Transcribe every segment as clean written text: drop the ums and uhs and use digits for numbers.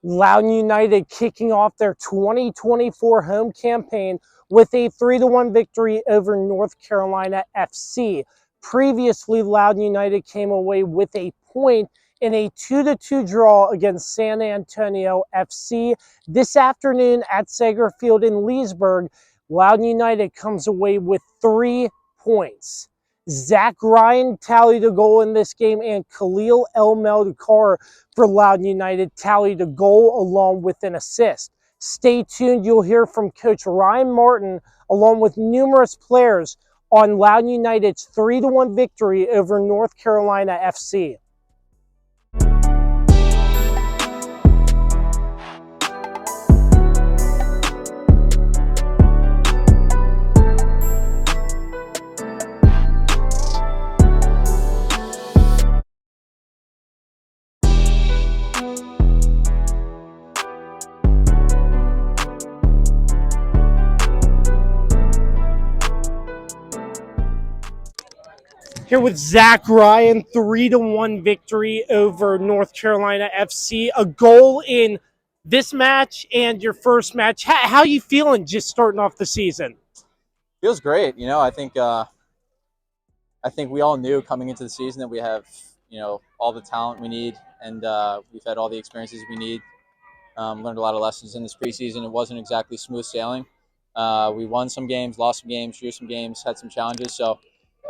Loudoun United kicking off their 2024 home campaign with a 3-1 victory over North Carolina FC. Previously, Loudoun United came away with a point in a 2-2 draw against San Antonio FC. This afternoon at Segra Field in Leesburg, Loudoun United comes away with 3 points. Zach Ryan tallied a goal in this game, and Kalil ElMedkhar for Loudoun United tallied a goal along with an assist. Stay tuned. You'll hear from Coach Ryan Martin along with numerous players on Loudoun United's 3-1 victory over North Carolina FC. Here with Zach Ryan, 3-1 victory over North Carolina FC. A goal in this match and your first match. How are you feeling just starting off the season? Feels great. I think we all knew coming into the season that we have, all the talent we need, and we've had all the experiences we need. Learned a lot of lessons in this preseason. It wasn't exactly smooth sailing. We won some games, lost some games, drew some games, had some challenges. So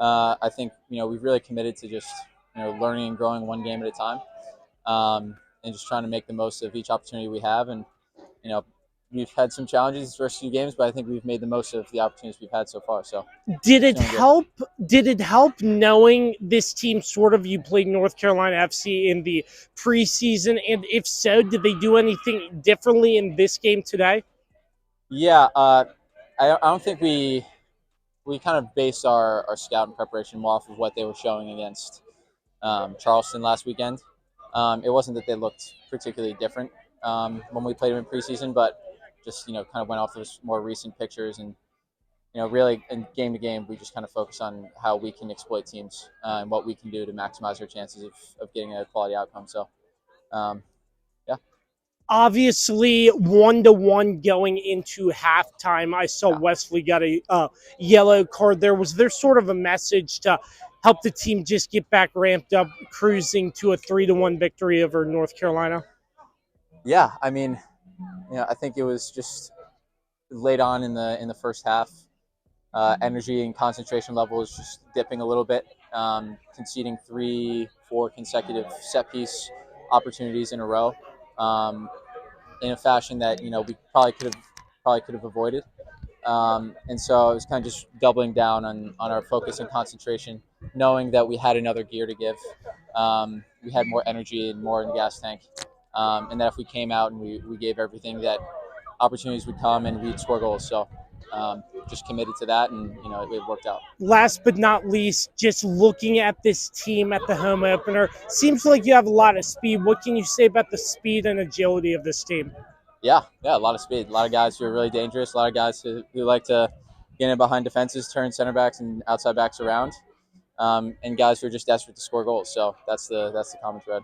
I think we've really committed to just learning and growing one game at a time, and just trying to make the most of each opportunity we have. And we've had some challenges these first few games, but I think we've made the most of the opportunities we've had so far. So did it help? Did it help knowing this team you played North Carolina FC in the preseason? And if so, did they do anything differently in this game today? Yeah, I don't think we kind of based our scout and preparation more off of what they were showing against Charleston last weekend. It wasn't that they looked particularly different when we played them in preseason, but just kind of went off those more recent pictures, and really in game to game we just kind of focus on how we can exploit teams and what we can do to maximize our chances of getting a quality outcome. So yeah. Obviously 1-1 going into halftime. I saw Wesley got a yellow card there. Was there sort of a message to help the team just get back ramped up, cruising to a 3-1 victory over North Carolina? Yeah, I mean, I think it was just late on in the first half. Energy and concentration level is just dipping a little bit, conceding 3-4 consecutive set piece opportunities in a row, in a fashion that we probably could have avoided. And so it was kind of just doubling down on our focus and concentration, knowing that we had another gear to give. We had more energy and more in the gas tank, and that if we came out and we gave everything, that opportunities would come and we'd score goals. So just committed to that, and it worked out. Last but not least, just looking at this team at the home opener, seems like you have a lot of speed. What can you say about the speed and agility of this team? Yeah, a lot of speed. A lot of guys who are really dangerous. A lot of guys who like to get in behind defenses, turn center backs and outside backs around, and guys who are just desperate to score goals. So that's the common thread.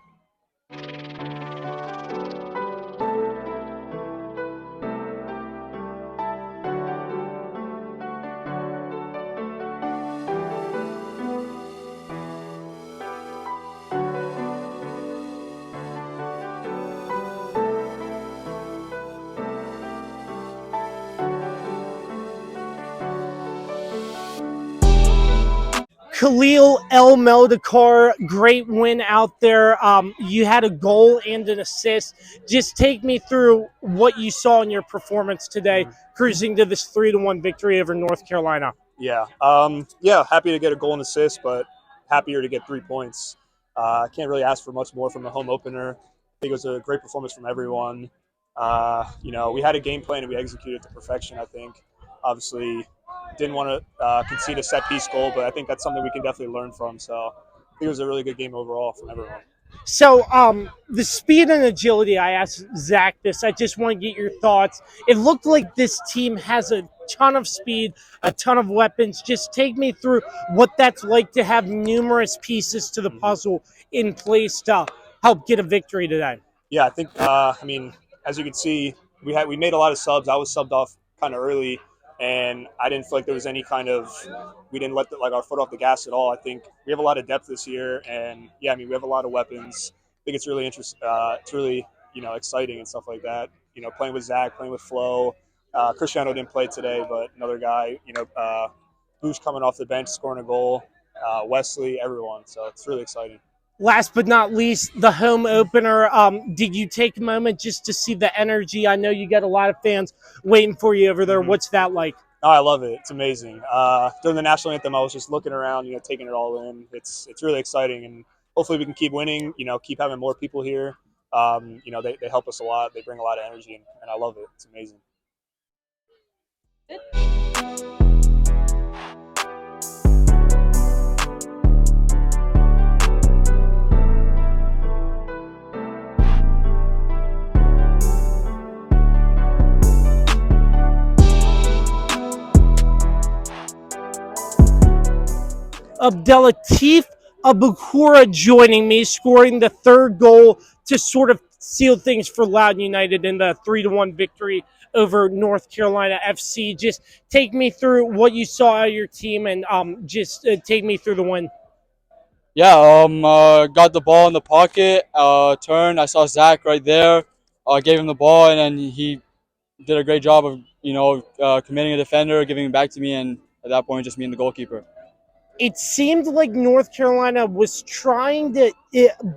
Kalil ElMedkhar, great win out there. You had a goal and an assist. Just take me through what you saw in your performance today, cruising to this 3-1 victory over North Carolina. Yeah, happy to get a goal and assist, but happier to get 3 points. I can't really ask for much more from the home opener. I think it was a great performance from everyone. We had a game plan and we executed to perfection, I think. Obviously, didn't want to concede a set-piece goal, but I think that's something we can definitely learn from. So I think it was a really good game overall from everyone. So the speed and agility, I asked Zach this. I just want to get your thoughts. It looked like this team has a ton of speed, a ton of weapons. Just take me through what that's like to have numerous pieces to the puzzle in place to help get a victory today. Yeah, I think. I mean, as you can see, we made a lot of subs. I was subbed off kind of early, and I didn't feel like there was any kind of we didn't let our foot off the gas at all. I think we have a lot of depth this year, and yeah, I mean we have a lot of weapons. I think it's really interesting. It's really exciting and stuff like that. Playing with Zach, playing with Flo. Cristiano didn't play today, but another guy. Bush coming off the bench, scoring a goal. Wesley, everyone. So it's really exciting. Last but not least, the home opener. Did you take a moment just to see the energy? I know you got a lot of fans waiting for you over there. Mm-hmm. What's that like? Oh, I love it. It's amazing. During the national anthem, I was just looking around, taking it all in. It's really exciting, and hopefully we can keep winning. Keep having more people here. They help us a lot. They bring a lot of energy, and I love it. It's amazing. Abdellatif Aboukoura joining me, scoring the third goal to sort of seal things for Loudoun United in the 3-1 victory over North Carolina FC. Just take me through what you saw out of your team and just take me through the win. Yeah, got the ball in the pocket, turned. I saw Zach right there, gave him the ball, and then he did a great job of, committing a defender, giving it back to me, and at that point, just me and the goalkeeper. It seemed like North Carolina was trying to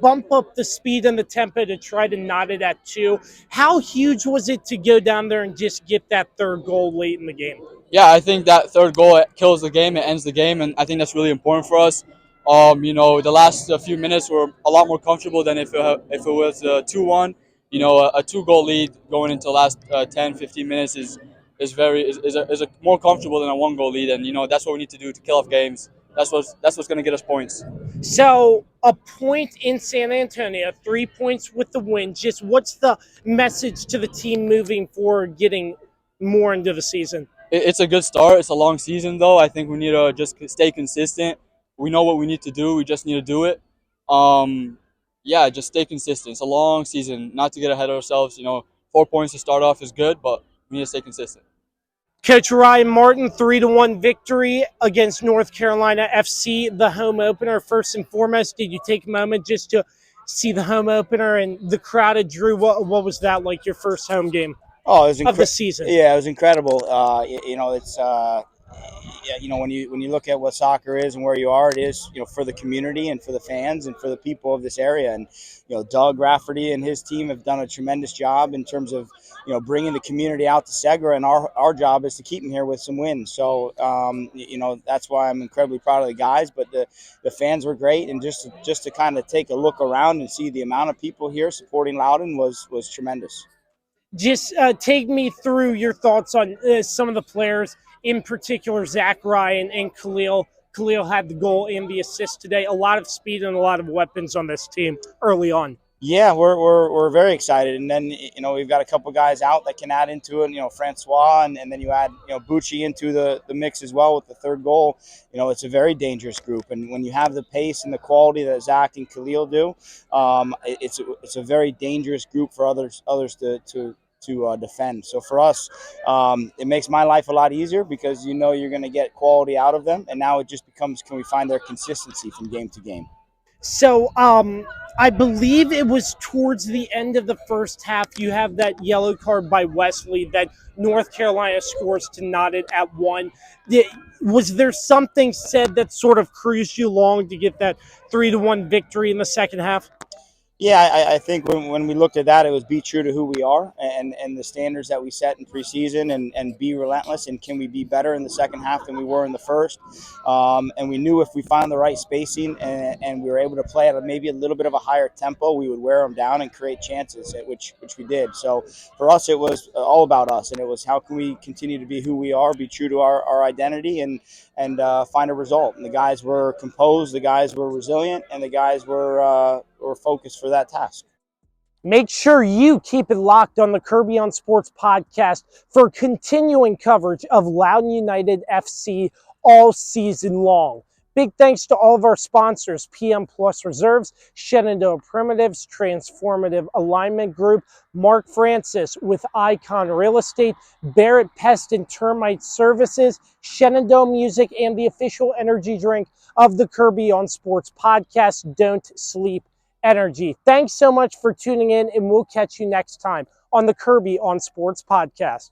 bump up the speed and the tempo to try to knot it at 2. How huge was it to go down there and just get that third goal late in the game? Yeah, I think that third goal, it kills the game, it ends the game, and I think that's really important for us. The last few minutes were a lot more comfortable than if it was 2-1. A 2-goal lead going into the last 10, 15 minutes is a more comfortable than a 1-goal lead, and that's what we need to do to kill off games. That's what's going to get us points. So a point in San Antonio, 3 points with the win. Just what's the message to the team moving forward, getting more into the season? It's a good start. It's a long season, though. I think we need to just stay consistent. We know what we need to do. We just need to do it. Just stay consistent. It's a long season. Not to get ahead of ourselves. 4 points to start off is good, but we need to stay consistent. Coach Ryan Martin, 3-1 victory against North Carolina FC, the home opener. First and foremost, did you take a moment just to see the home opener and the crowd at Drew? What was that like, your first home game? Oh, it was of the season? Yeah, it was incredible. It's when you look at what soccer is and where you are, it is for the community and for the fans and for the people of this area. And Doug Rafferty and his team have done a tremendous job in terms of bringing the community out to Segra, and our job is to keep them here with some wins. So that's why I'm incredibly proud of the guys. But the fans were great, and just to kind of take a look around and see the amount of people here supporting Loudoun was tremendous. Just take me through your thoughts on some of the players, in particular Zach Ryan and Kalil. Kalil had the goal and the assist today. A lot of speed and a lot of weapons on this team early on. Yeah, we're very excited, and then we've got a couple guys out that can add into it. Francois, and then you add Bucci into the mix as well with the third goal. It's a very dangerous group, and when you have the pace and the quality that Zach and Kalil do, it's a very dangerous group for others to defend. So for us, it makes my life a lot easier because you're going to get quality out of them, and now it just becomes, can we find their consistency from game to game? So I believe it was towards the end of the first half, you have that yellow card by Wesley that North Carolina scores to knot it at 1. Was there something said that sort of cruised you along to get that 3-1 victory in the second half? Yeah, I think when we looked at that, it was be true to who we are and the standards that we set in preseason and be relentless. And can we be better in the second half than we were in the first? And we knew if we found the right spacing and we were able to play at maybe a little bit of a higher tempo, we would wear them down and create chances, which we did. So for us, it was all about us. And it was how can we continue to be who we are, be true to our identity, and find a result. And the guys were composed, the guys were resilient, and the guys were focused for that task. Make sure you keep it locked on the Kirby on Sports podcast for continuing coverage of Loudoun United FC all season long. Big thanks to all of our sponsors, PM Plus Reserves, Shenandoah Primitives, Transformative Alignment Group, Mark Francis with Icon Real Estate, Barrett Pest and Termite Services, Shenandoah Music, and the official energy drink of the Kirby on Sports podcast, Don't Sleep Energy. Thanks so much for tuning in, and we'll catch you next time on the Kirby on Sports podcast.